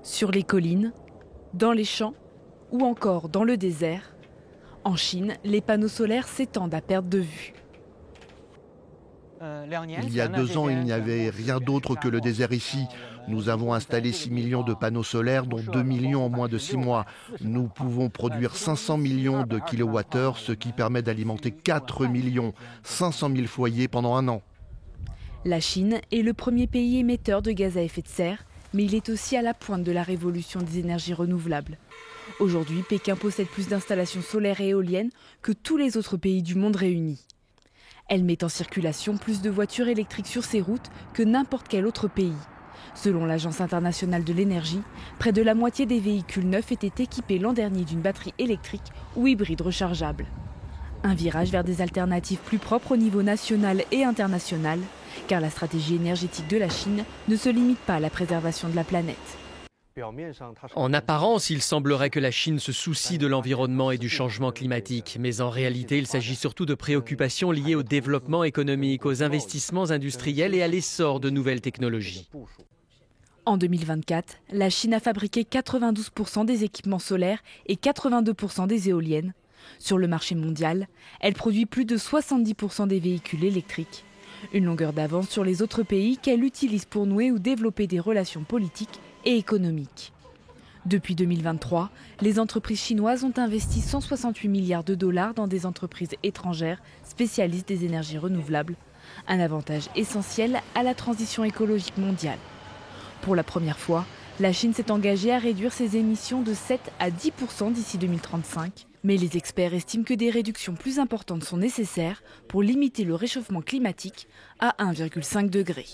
Sur les collines, dans les champs ou encore dans le désert, en Chine, les panneaux solaires s'étendent à perte de vue. Il y a 2 ans, il n'y avait rien d'autre que le désert ici. Nous avons installé 6 millions de panneaux solaires, dont 2 millions en moins de 6 mois. Nous pouvons produire 500 millions de kilowattheures, ce qui permet d'alimenter 4 500 000 foyers pendant un an. La Chine est le premier pays émetteur de gaz à effet de serre, mais il est aussi à la pointe de la révolution des énergies renouvelables. Aujourd'hui, Pékin possède plus d'installations solaires et éoliennes que tous les autres pays du monde réunis. Elle met en circulation plus de voitures électriques sur ses routes que n'importe quel autre pays. Selon l'Agence internationale de l'énergie, près de la moitié des véhicules neufs étaient équipés l'an dernier d'une batterie électrique ou hybride rechargeable. Un virage vers des alternatives plus propres au niveau national et international, car la stratégie énergétique de la Chine ne se limite pas à la préservation de la planète. En apparence, il semblerait que la Chine se soucie de l'environnement et du changement climatique. Mais en réalité, il s'agit surtout de préoccupations liées au développement économique, aux investissements industriels et à l'essor de nouvelles technologies. En 2024, la Chine a fabriqué 92% des équipements solaires et 82% des éoliennes. Sur le marché mondial, elle produit plus de 70% des véhicules électriques. Une longueur d'avance sur les autres pays qu'elle utilise pour nouer ou développer des relations politiques et économiques. Depuis 2023, les entreprises chinoises ont investi 168 milliards de dollars dans des entreprises étrangères spécialistes des énergies renouvelables, un avantage essentiel à la transition écologique mondiale. Pour la première fois, la Chine s'est engagée à réduire ses émissions de 7 à 10% d'ici 2035, mais les experts estiment que des réductions plus importantes sont nécessaires pour limiter le réchauffement climatique à 1,5 degré.